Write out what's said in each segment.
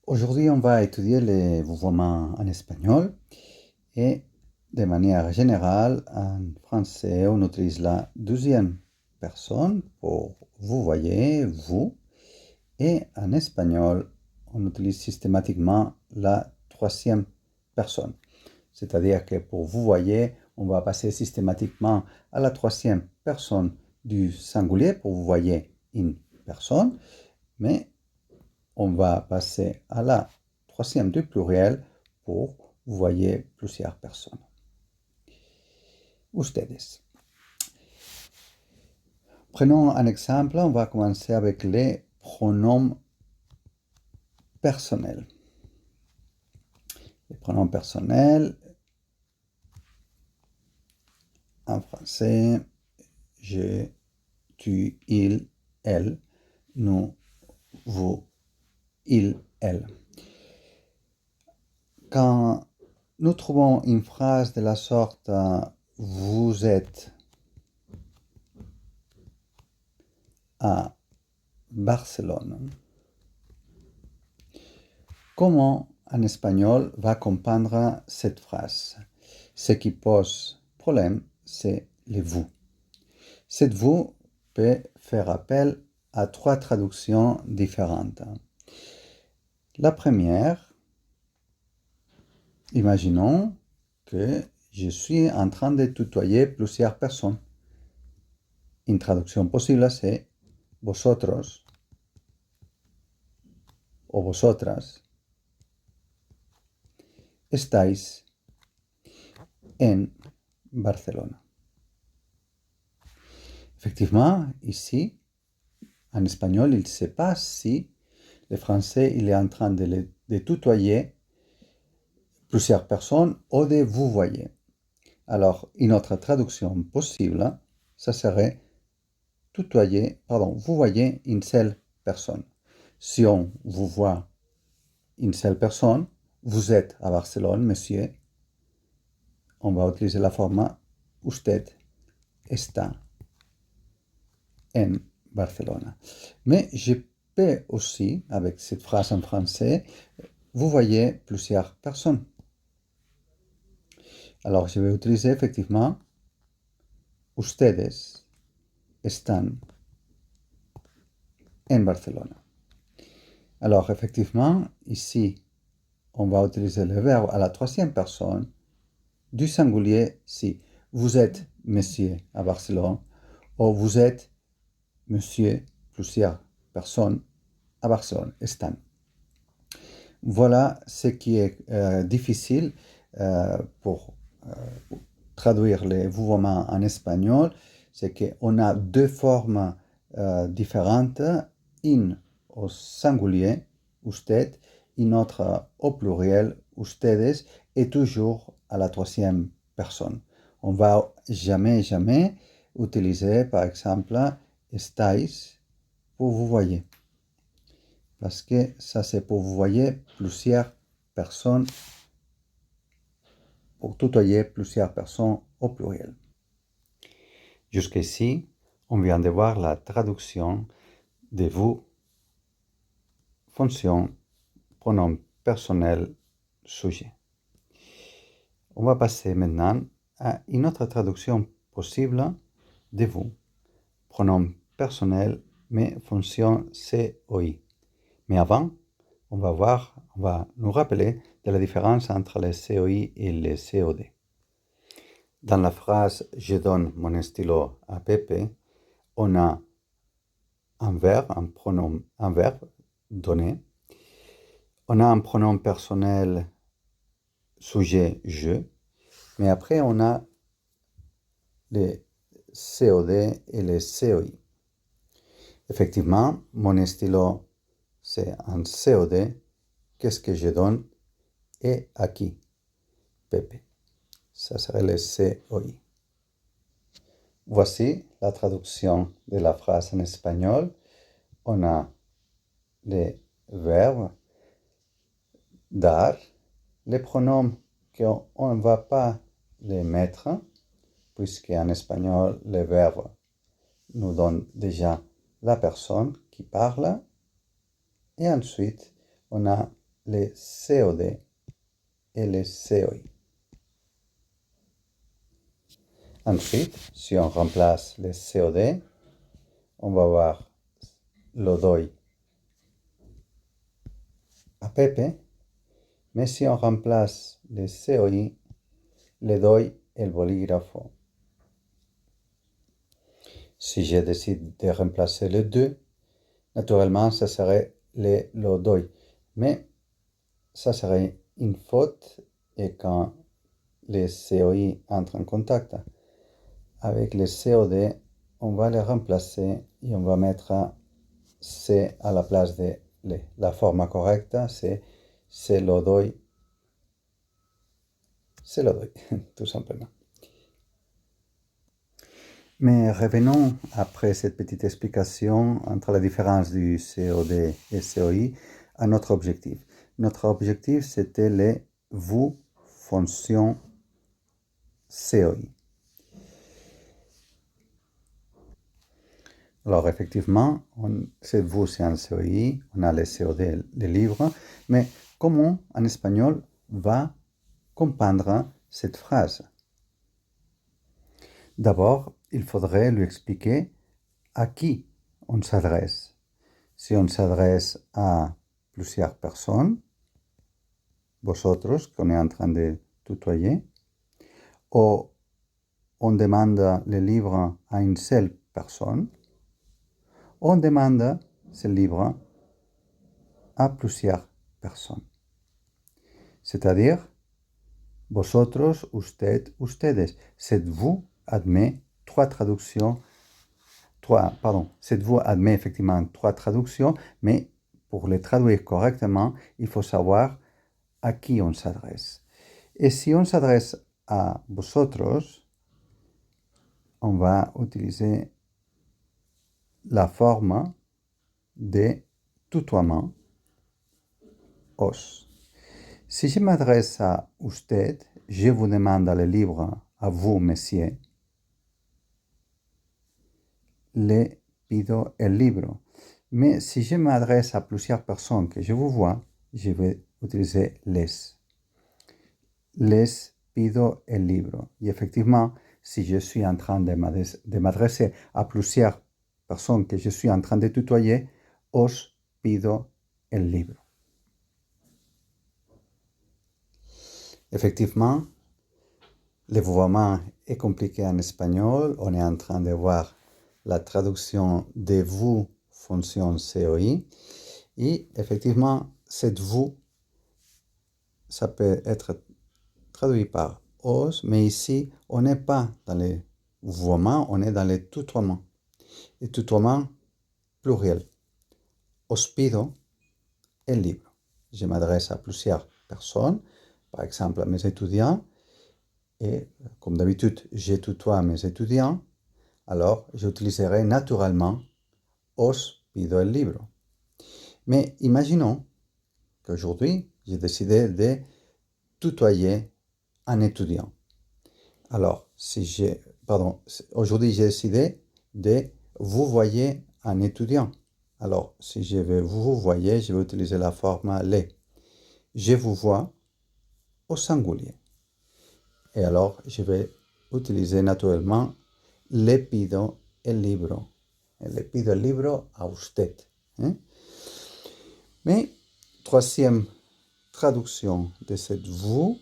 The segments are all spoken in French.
Aujourd'hui, on va étudier les vouvoiements en espagnol et de manière générale, en français, on utilise la deuxième personne pour vous voyez, vous, et en espagnol, on utilise systématiquement la troisième personne. C'est-à-dire que pour vous voyez, on va passer systématiquement à la troisième personne du singulier pour vous voyez une personne, mais on va passer à la troisième du pluriel pour vous voyez plusieurs personnes. Ustedes. Prenons un exemple, on va commencer avec les pronoms personnels. Les pronoms personnels, en français, je, tu, il, elle, nous, vous, il, elle. Quand nous trouvons une phrase de la sorte vous êtes à Barcelone, comment en espagnol va comprendre cette phrase? Ce qui pose problème, c'est le vous. Cette vous peut faire appel à trois traductions différentes. La première, imaginons que je suis en train de tutoyer plusieurs personnes. Une traduction possible, c'est vosotros o vosotras estáis en Barcelona. Effectivement, ici, en espagnol, il ne sait pas si le français il est en train de tutoyer plusieurs personnes ou de vous voyez. Alors, une autre traduction possible, ça serait vous voyez une seule personne. Si on vous voit une seule personne, vous êtes à Barcelone, monsieur, on va utiliser la forme usted está en Barcelona. Mais je peux aussi, avec cette phrase en français, vous voyez plusieurs personnes. Alors, je vais utiliser effectivement ustedes están en Barcelona. Alors, effectivement, ici, on va utiliser le verbe à la troisième personne du singulier si vous êtes monsieur à Barcelone ou vous êtes monsieur plusieurs personnes à Barcelone, están. Voilà ce qui est difficile pour traduire les vouvoiements en espagnol, c'est qu'on a deux formes différentes, une au singulier, usted, une autre au pluriel, ustedes, et toujours à la troisième personne. On va jamais utiliser, par exemple, estáis pour vous voyez. Parce que ça, c'est pour vous voyez plusieurs personnes, pour tutoyer plusieurs personnes au pluriel. Jusqu'ici, on vient de voir la traduction de vous, fonction, pronom personnel, sujet. On va passer maintenant à une autre traduction possible de vous, pronom personnel, mais fonction COI. Mais avant, on va nous rappeler de la différence entre les COI et les COD. Dans la phrase « Je donne mon stylo à Pepe », on a un verbe, donner. On a un pronom personnel sujet « je », mais après on a les COD et les COI. Effectivement, mon stylo, c'est un COD. Qu'est-ce que je donne et à qui? Pepe. Ça serait le COI. Voici la traduction de la phrase en espagnol. On a les verbes dar, les pronoms qu'on ne va pas les mettre, puisque en espagnol, les verbes nous donnent déjà la personne qui parle. Et ensuite, on a les COD et les COI. Ensuite, si on remplace les COD, on va avoir lo doy a Pepe, mais si on remplace les COI, le doy el bolígrafo. Si je décide de remplacer les deux, naturellement, ça serait lo doy. Mais ça serait une faute et quand les COI entrent en contact avec les COD, on va les remplacer et on va mettre C à la place de le. La forme correcte, c'est lo doy. C'est lo doy, tout simplement. Mais revenons, après cette petite explication entre la différence du COD et COI, à notre objectif. Notre objectif, c'était les vous fonction COI. Alors, effectivement, c'est vous, c'est un COI, on a les COD, les livres, mais comment, en espagnol, va comprendre cette phrase? D'abord, il faudrait lui expliquer à qui on s'adresse. Si on s'adresse à plusieurs personnes, vosotros, qu'on est en train de tutoyer, ou on demande le livre à une seule personne, ou on demande ce livre à plusieurs personnes. C'est-à-dire, vosotros, usted, ustedes. Cette vous admet cette vous admet effectivement trois traductions, mais pour les traduire correctement, il faut savoir à qui on s'adresse. Et si on s'adresse à vosotros, on va utiliser la forme de tutoiement, os. Si je m'adresse à usted, je vous demande le livre à vous, monsieur. Le pido el libro. Mais si je m'adresse à plusieurs personnes que je vous vois, je vais utiliser les. Les pido el libro. Et effectivement, si je suis en train de m'adresser à plusieurs personnes que je suis en train de tutoyer, os pido el libro. Effectivement, le vouvoiement est compliqué en espagnol. On est en train de voir la traduction de vous fonction COI. Et effectivement, cette vous, ça peut être traduit par os, mais ici, on n'est pas dans le vouvoiement, on est dans le tutoiement. Le tutoiement pluriel. Os pido el libro. Je m'adresse à plusieurs personnes, par exemple à mes étudiants, et comme d'habitude, je tutoie mes étudiants, alors j'utiliserai naturellement os pido el libro. Mais imaginons qu'aujourd'hui, j'ai décidé de tutoyer un étudiant. Alors, aujourd'hui, j'ai décidé de vous voyer un étudiant. Alors, si je veux vous voyer, je vais utiliser la forme les. Je vous vois au singulier. Et alors, je vais utiliser naturellement le pido el libro. Le pido el libro a usted. Mais, troisième traduction de cette vous,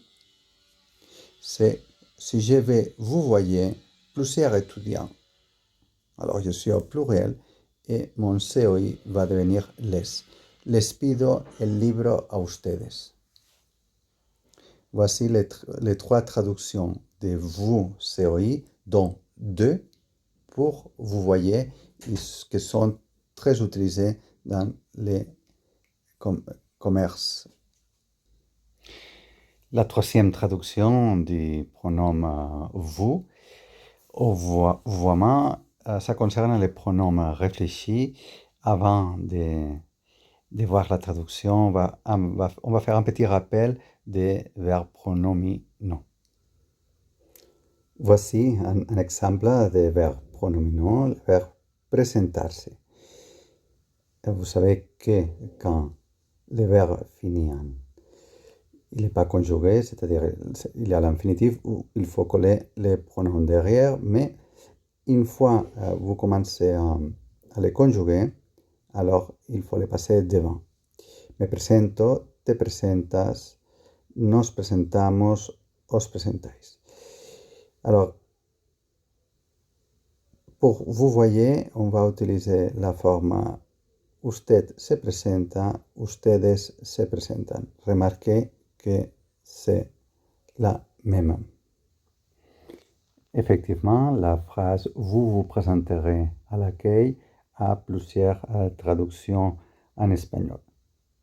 c'est si je vais vous voyer plusieurs étudiants. Alors, je suis au pluriel et mon COI va devenir les. Les pido el libro a ustedes. Voici les trois traductions de vous COI, dont deux pour vous voyez, qui sont très utilisés dans les commerces. La troisième traduction du pronom vous, au vouvoiement, ça concerne les pronoms réfléchis. Avant de voir la traduction, on va faire un petit rappel des verbes pronominaux. Voici un exemple de verbe pronominaux, le verbe presentarse. Vous savez que quand le verbe finit en il n'est pas conjugué, c'est-à-dire il est à l'infinitif où il faut coller les pronoms derrière, mais une fois vous commencez à les conjuguer, alors il faut les passer devant. Me presento, te presentas, nos presentamos, os presentáis. Alors, pour vous voyez, on va utiliser la forme usted se presenta, ustedes se presentan. Remarquez que c'est la même. Effectivement, la phrase vous vous présenterez à l'accueil a plusieurs traductions en espagnol.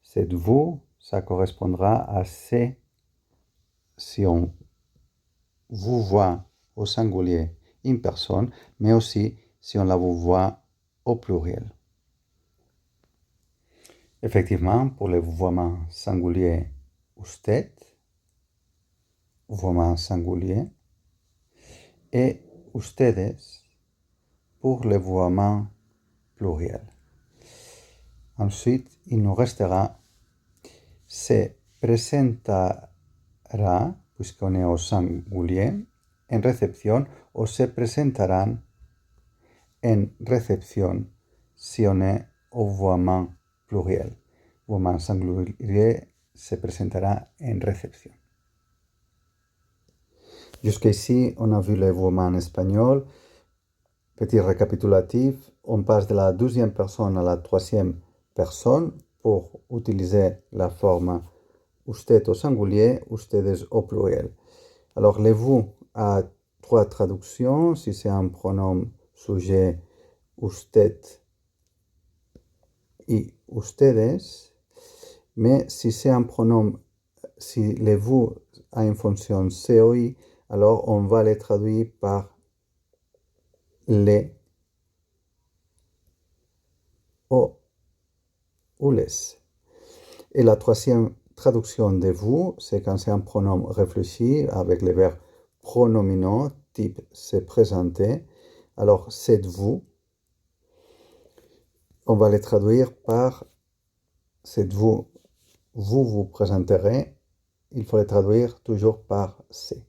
Cette vous, ça correspondra à c'est si on vous voit au singulier une personne, mais aussi si on la vous voit au pluriel. Effectivement, pour le vouvoiement singulier usted, vouvoiement singulier, et ustedes pour le vouvoiement pluriel. Ensuite, il nous restera se presentara, puisqu'on est au singulier, en réception, o se presentarán en réception si on est au vouvoiement pluriel. Vouvoiement singulier se presentera en réception. Jusqu'ici, on a vu les vouvoiements en espagnol. Petit récapitulatif, on passe de la deuxième personne à la troisième personne pour utiliser la forme usted au singulier, ustedes au pluriel. Alors, le vous a trois traductions. Si c'est un pronom sujet, usted y ustedes. Mais si c'est un pronom, si le vous a une fonction COI, alors on va les traduire par les ou les. Et la troisième traduction de vous, c'est quand c'est un pronom réfléchi avec le verbe pronominaux, type se présenter. Alors, c'est vous. On va les traduire par c'est vous. Vous vous présenterez. Il faut les traduire toujours par c'est.